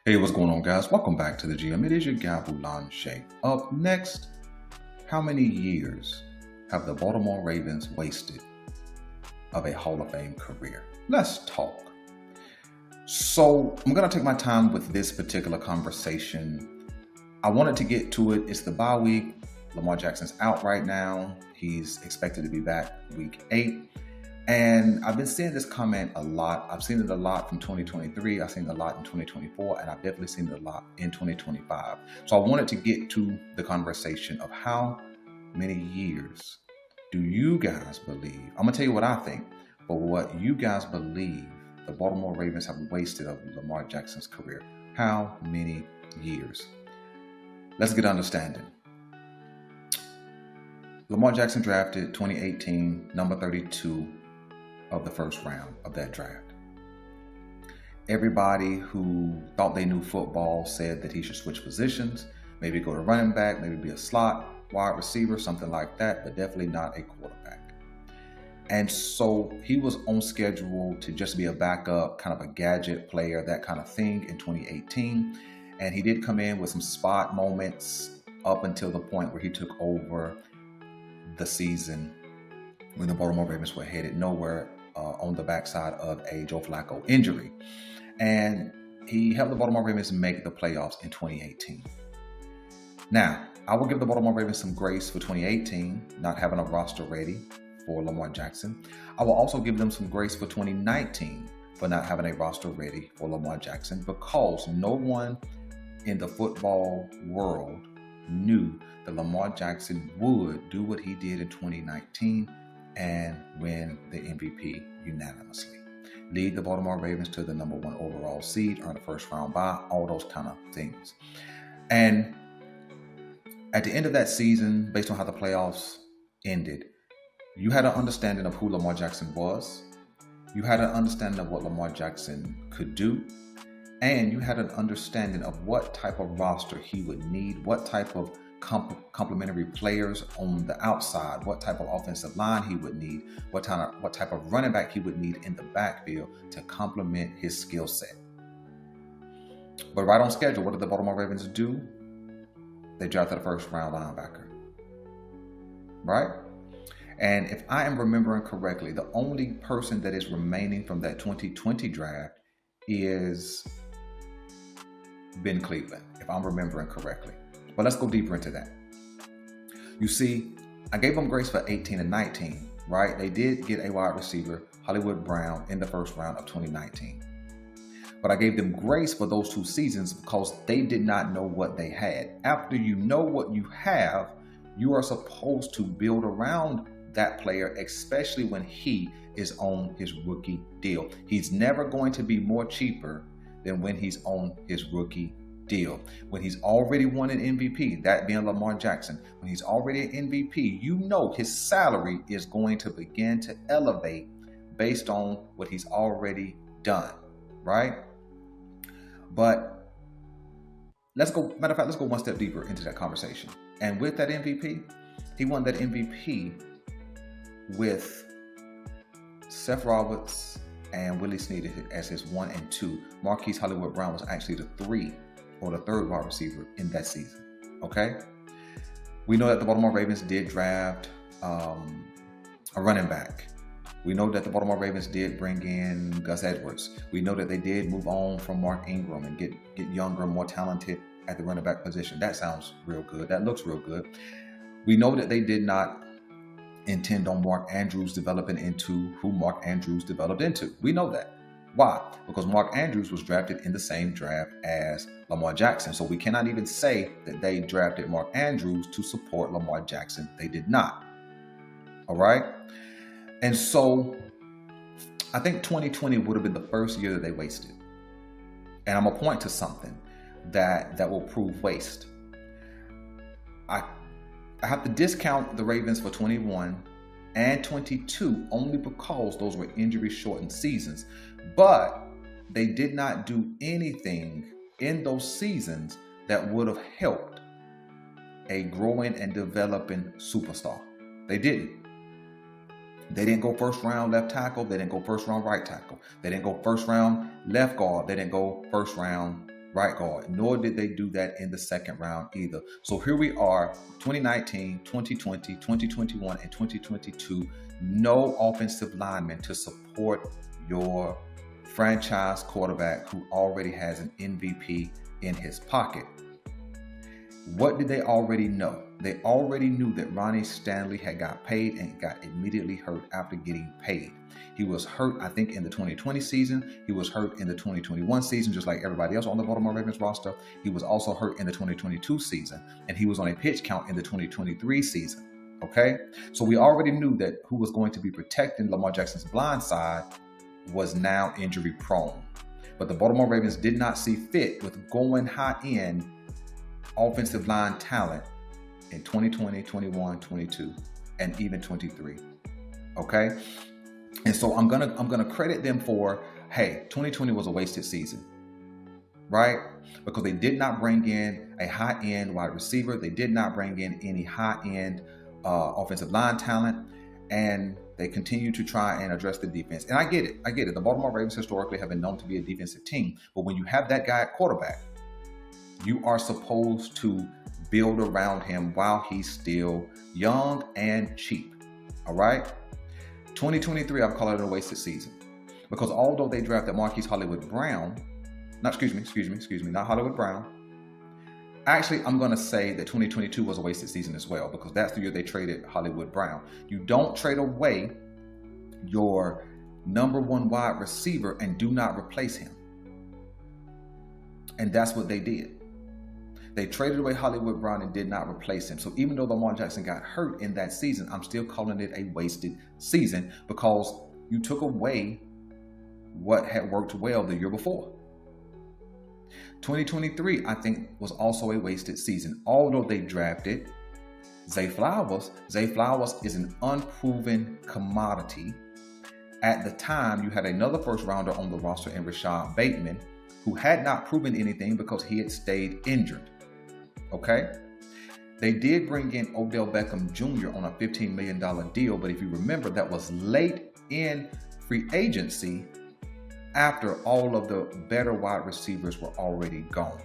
Hey, what's going on, guys? Welcome back to the GM. It is your guy, Boulanger. Up next, how many years have the Baltimore Ravens wasted of a Hall of Fame career? Let's talk. So, I'm going to take my time with this particular conversation. I wanted to get to it. It's the bye week. Lamar Jackson's out right now. He's expected to be back week 8. And I've been seeing this comment a lot. I've seen it a lot from 2023. I've seen it a lot in 2024, and I've definitely seen it a lot in 2025. So I wanted to get to the conversation of how many years do you guys believe? I'm going to tell you what I think, but what you guys believe the Baltimore Ravens have wasted of Lamar Jackson's career. How many years? Let's get understanding. Lamar Jackson drafted 2018, number 32 of the first round of that draft. Everybody who thought they knew football said that he should switch positions, maybe go to running back, maybe be a slot, wide receiver, something like that, but definitely not a quarterback. And so he was on schedule to just be a backup, kind of a gadget player, that kind of thing in 2018. And he did come in with some spot moments up until the point where he took over the season when the Baltimore Ravens were headed nowhere on the backside of a Joe Flacco injury. And he helped the Baltimore Ravens make the playoffs in 2018. Now, I will give the Baltimore Ravens some grace for 2018, not having a roster ready for Lamar Jackson. I will also give them some grace for 2019 for not having a roster ready for Lamar Jackson, because no one in the football world knew that Lamar Jackson would do what he did in 2019 and win the MVP unanimously. Lead the Baltimore Ravens to the number 1 overall seed, earn a first round bye, all those kind of things. And at the end of that season, based on how the playoffs ended, you had an understanding of who Lamar Jackson was. You had an understanding of what Lamar Jackson could do. And you had an understanding of what type of roster he would need, what type of complementary players on the outside, what type of offensive line he would need, what type of running back he would need in the backfield to complement his skill set. But right on schedule, what did the Baltimore Ravens do? They drafted a first round linebacker. Right? And if I am remembering correctly, the only person that is remaining from that 2020 draft is Ben Cleveland, if I'm remembering correctly. But let's go deeper into that. You see, I gave them grace for 18 and 19, right? They did get a wide receiver, Hollywood Brown, in the first round of 2019. But I gave them grace for those 2 seasons because they did not know what they had. After you know what you have, you are supposed to build around that player, especially when he is on his rookie deal. He's never going to be more cheaper than when he's on his rookie deal. When he's already won an MVP, that being Lamar Jackson, when he's already an MVP, you know his salary is going to begin to elevate based on what he's already done, right? But let's go one step deeper into that conversation. And with that MVP, he won that MVP with Seth Roberts and Willie Snead as his 1 and 2. Marquise Hollywood Brown was actually the 3 or the 3rd wide receiver in that season. Okay? We know that the Baltimore Ravens did draft a running back. We know that the Baltimore Ravens did bring in Gus Edwards. We know that they did move on from Mark Ingram and get younger, more talented at the running back position. That sounds real good. That looks real good. We know that they did not intend on Mark Andrews developing into who Mark Andrews developed into. We know that. Why? Because Mark Andrews was drafted in the same draft as Lamar Jackson. So we cannot even say that they drafted Mark Andrews to support Lamar Jackson. They did not. All right? And so I think 2020 would have been the first year that they wasted. And I'm going to point to something that will prove waste. I have to discount the Ravens for 21 and 22 only because those were injury-shortened seasons. But they did not do anything in those seasons that would have helped a growing and developing superstar. They didn't. They didn't go first round left tackle. They didn't go first round right tackle. They didn't go first round left guard. They didn't go first round right guard, nor did they do that in the second round either. So here we are, 2019, 2020, 2021, and 2022, no offensive lineman to support your franchise quarterback who already has an MVP in his pocket. What did they already know? They already knew that Ronnie Stanley had got paid and got immediately hurt after getting paid. He was hurt, I think, in the 2020 season. He was hurt in the 2021 season, just like everybody else on the Baltimore Ravens roster. He was also hurt in the 2022 season, and he was on a pitch count in the 2023 season. Okay? So we already knew that who was going to be protecting Lamar Jackson's blind side was now injury prone. But the Baltimore Ravens did not see fit with going high-end offensive line talent in 2020, 21, 22, and even 23. Okay? And so I'm gonna credit them for, hey, 2020 was a wasted season, right? Because they did not bring in a high-end wide receiver. They did not bring in any high-end offensive line talent, and they continue to try and address the defense. And I get it. The Baltimore Ravens historically have been known to be a defensive team, but when you have that guy at quarterback, you are supposed to build around him while he's still young and cheap. All right? 2023, I've called it a wasted season. Because although they drafted Marquise Hollywood Brown, not Hollywood Brown. Actually, I'm going to say that 2022 was a wasted season as well, because that's the year they traded Hollywood Brown. You don't trade away your number one wide receiver and do not replace him. And that's what they did. They traded away Hollywood Brown and did not replace him. So even though Lamar Jackson got hurt in that season, I'm still calling it a wasted season because you took away what had worked well the year before. 2023, I think, was also a wasted season. Although they drafted Zay Flowers. Zay Flowers is an unproven commodity. At the time, you had another first rounder on the roster in Rashad Bateman, who had not proven anything because he had stayed injured. Okay? They did bring in Odell Beckham Jr. on a $15 million deal, but if you remember, that was late in free agency after all of the better wide receivers were already gone.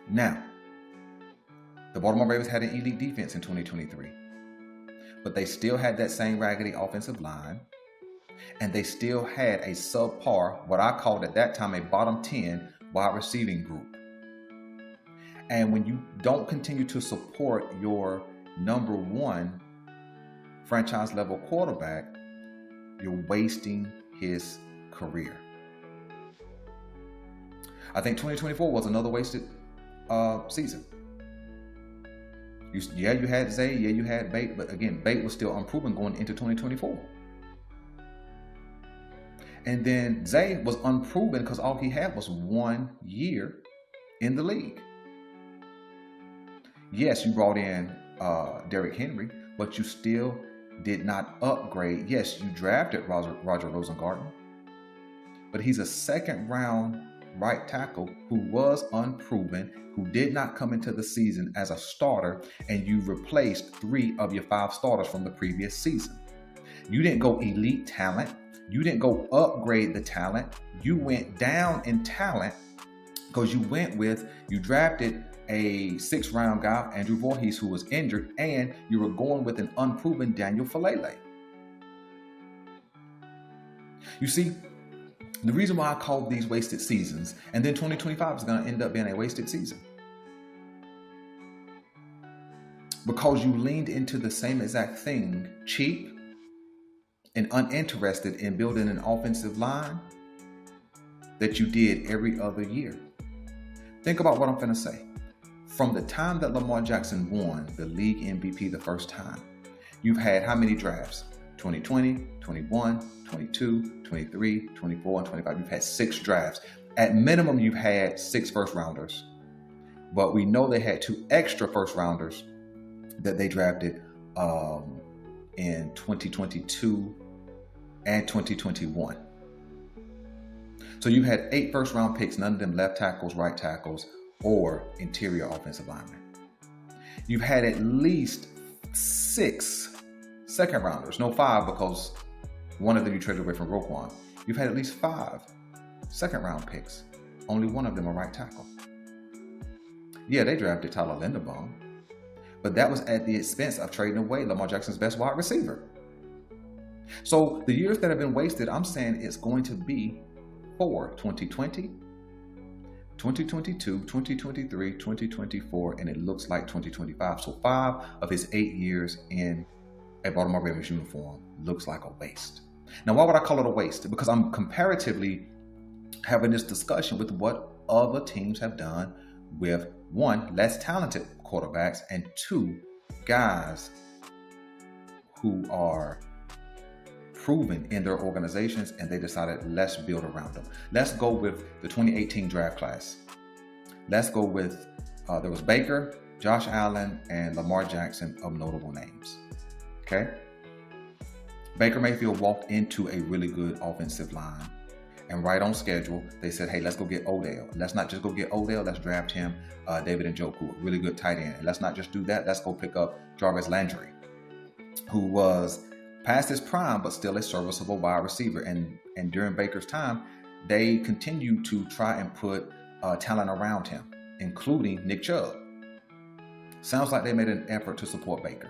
Now, the Baltimore Ravens had an elite defense in 2023, but they still had that same raggedy offensive line, and they still had a subpar, what I called at that time a bottom 10 wide receiving group. And when you don't continue to support your number one franchise level quarterback, you're wasting his career. I think 2024 was another wasted season. You had Zay, you had Bate, but again, Bate was still unproven going into 2024. And then Zay was unproven because all he had was 1 year in the league. Yes, you brought in Derrick Henry, but you still did not upgrade. Yes, you drafted Roger Rosengarten, but he's a second-round right tackle who was unproven, who did not come into the season as a starter, and you replaced 3 of your 5 starters from the previous season. You didn't go elite talent. You didn't go upgrade the talent. You went down in talent because you drafted a 6th-round guy, Andrew Voorhees, who was injured, and you were going with an unproven Daniel Falele. You see, the reason why I called these wasted seasons, and then 2025 is going to end up being a wasted season, because you leaned into the same exact thing, cheap and uninterested in building an offensive line that you did every other year. Think about what I'm going to say. From the time that Lamar Jackson won the league MVP the first time, you've had how many drafts? 2020, 21, 22, 23, 24, and 25. You've had 6 drafts. At minimum, you've had 6 first rounders. But we know they had 2 extra first rounders that they drafted in 2022 and 2021. So you had 8 first round picks, none of them left tackles, right tackles, or interior offensive linemen. You've had at least 6 second rounders, no 5 because one of them you traded away from Roquan. You've had at least 5 second round picks only one of them a right tackle. Yeah, they drafted Tyler Linderbaum, but that was at the expense of trading away Lamar Jackson's best wide receiver. So the years that have been wasted, I'm saying it's going to be for 2020, 2022, 2023, 2024, and it looks like 2025. So 5 of his 8 years in a Baltimore Ravens uniform looks like a waste. Now, why would I call it a waste? Because I'm comparatively having this discussion with what other teams have done with, 1, less talented quarterbacks, and 2, guys who are proven in their organizations, and they decided, let's build around them. Let's go with the 2018 draft class. Let's go with, there was Baker, Josh Allen, and Lamar Jackson of notable names. Okay? Baker Mayfield walked into a really good offensive line, and right on schedule, they said, hey, let's go get Odell. Let's not just go get Odell, let's draft him, David Njoku, a really good tight end. And let's not just do that, let's go pick up Jarvis Landry, who was past his prime, but still a serviceable wide receiver. And during Baker's time, they continued to try and put talent around him, including Nick Chubb. Sounds like they made an effort to support Baker.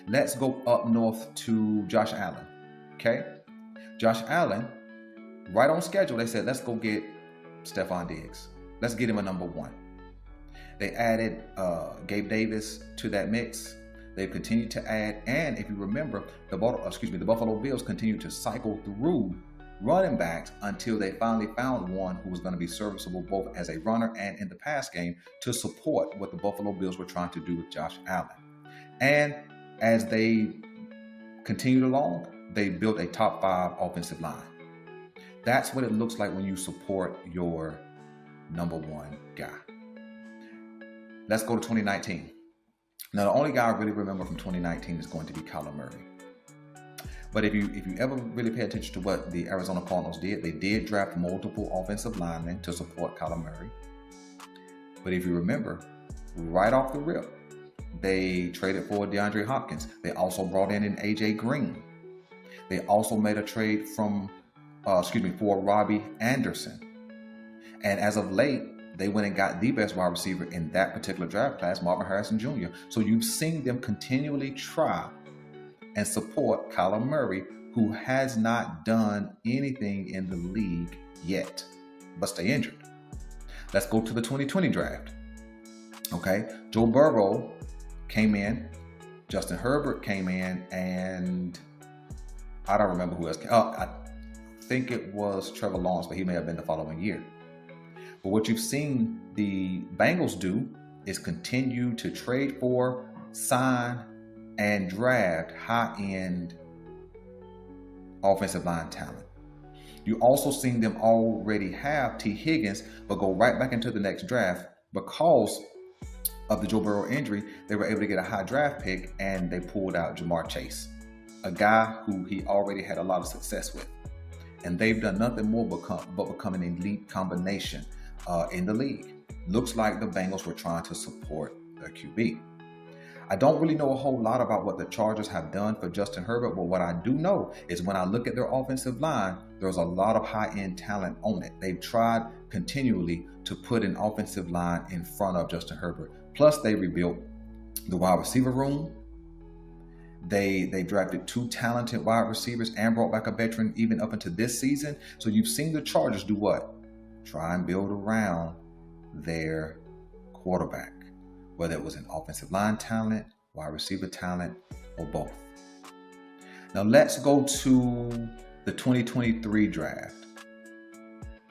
Let's go up north to Josh Allen. Okay? Josh Allen, right on schedule, they said, let's go get Stephon Diggs. Let's get him a number 1. They added Gabe Davis to that mix. They've continued to add, and if you remember, the Buffalo Bills continued to cycle through running backs until they finally found one who was going to be serviceable both as a runner and in the pass game to support what the Buffalo Bills were trying to do with Josh Allen. And as they continued along, they built a top 5 offensive line. That's what it looks like when you support your number 1 guy. Let's go to 2019. Now, the only guy I really remember from 2019 is going to be Kyler Murray. But if you ever really pay attention to what the Arizona Cardinals did, they did draft multiple offensive linemen to support Kyler Murray. But if you remember, right off the rip, they traded for DeAndre Hopkins. They also brought in an A.J. Green. They also made a trade for Robbie Anderson. And as of late, they went and got the best wide receiver in that particular draft class, Marvin Harrison Jr. So you've seen them continually try and support Kyler Murray, who has not done anything in the league yet, but stay injured. Let's go to the 2020 draft. Okay, Joe Burrow came in, Justin Herbert came in, and I don't remember who else came. I think it was Trevor Lawrence, but he may have been the following year. But what you've seen the Bengals do is continue to trade for, sign, and draft high-end offensive line talent. You also seen them already have T. Higgins, but go right back into the next draft because of the Joe Burrow injury. They were able to get a high draft pick, and they pulled out Jamar Chase, a guy who he already had a lot of success with. And they've done nothing more but become an elite combination in the league. Looks like the Bengals were trying to support their QB. I don't really know a whole lot about what the Chargers have done for Justin Herbert, but what I do know is when I look at their offensive line, there's a lot of high-end talent on it. They've tried continually to put an offensive line in front of Justin Herbert. Plus, they rebuilt the wide receiver room. They drafted 2 talented wide receivers and brought back a veteran even up into this season. So you've seen the Chargers do what? Try and build around their quarterback, whether it was an offensive line talent, wide receiver talent, or both. Now let's go to the 2023 draft,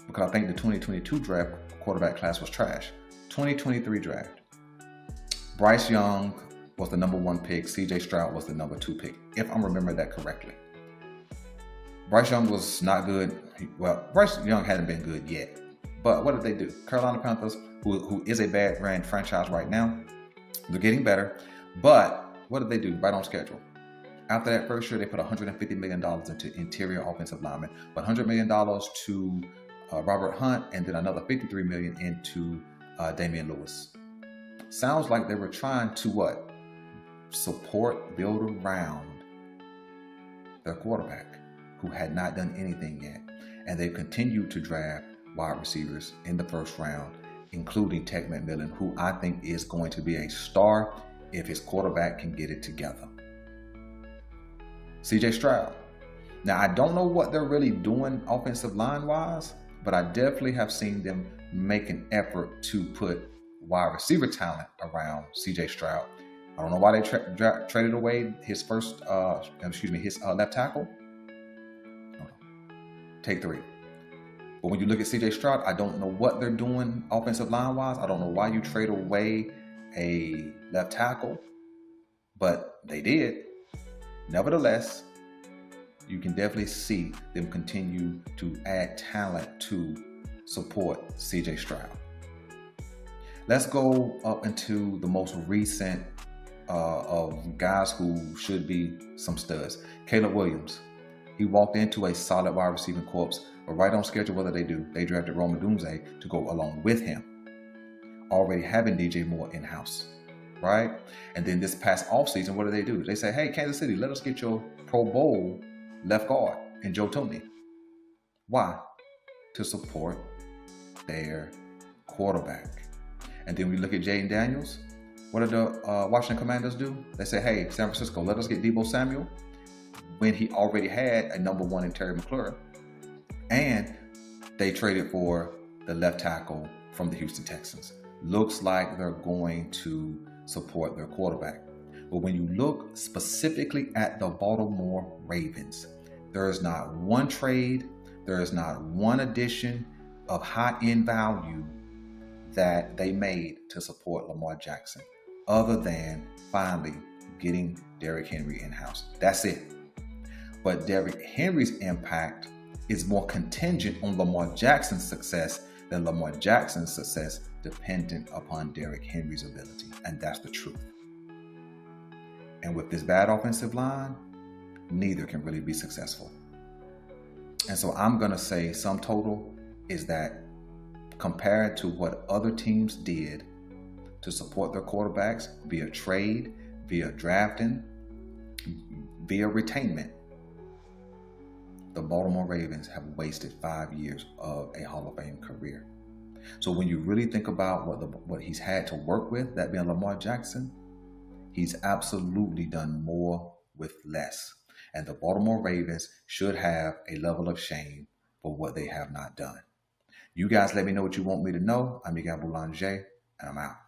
because I think the 2022 draft quarterback class was trash. 2023 draft. Bryce Young was the number 1 pick. C.J. Stroud was the number 2 pick, if I'm remembering that correctly. Bryce Young was not good. Well, Bryce Young hadn't been good yet. But what did they do? Carolina Panthers, who is a bad brand franchise right now, they're getting better. But what did they do? Right on schedule. After that first year, they put $150 million into interior offensive linemen, $100 million to Robert Hunt, and then another $53 million into Damian Lewis. Sounds like they were trying to what? Support, build around their quarterback, who had not done anything yet. And they've continued to draft wide receivers in the first round, including Tech McMillan, who I think is going to be a star if his quarterback can get it together. CJ Stroud. Now, I don't know what they're really doing offensive line-wise, but I definitely have seen them make an effort to put wide receiver talent around CJ Stroud. I don't know why they traded away his his left tackle. Take 3. But when you look at CJ Stroud, I don't know what they're doing offensive line-wise. I don't know why you trade away a left tackle, but they did. Nevertheless, you can definitely see them continue to add talent to support CJ Stroud. Let's go up into the most recent of guys who should be some studs. Caleb Williams. He walked into a solid wide receiving corps, but right on schedule, what do? They drafted Rome Odunze to go along with him, already having DJ Moore in-house, right? And then this past offseason, what do? They say, hey, Kansas City, let us get your Pro Bowl left guard in Joe Tooney. Why? To support their quarterback. And then we look at Jaden Daniels. What did the Washington Commanders do? They say, hey, San Francisco, let us get Deebo Samuel, when he already had a number 1 in Terry McLaurin. And they traded for the left tackle from the Houston Texans. Looks like they're going to support their quarterback. But when you look specifically at the Baltimore Ravens, there is not one trade, there is not one addition of high-end value that they made to support Lamar Jackson, other than finally getting Derrick Henry in-house. That's it. But Derrick Henry's impact is more contingent on Lamar Jackson's success than Lamar Jackson's success dependent upon Derrick Henry's ability. And that's the truth. And with this bad offensive line, neither can really be successful. And so I'm going to say sum total is that compared to what other teams did to support their quarterbacks via trade, via drafting, via retainment, the Baltimore Ravens have wasted 5 years of a Hall of Fame career. So when you really think about what he's had to work with, that being Lamar Jackson, he's absolutely done more with less. And the Baltimore Ravens should have a level of shame for what they have not done. You guys let me know what you want me to know. I'm Miguel Boulanger, and I'm out.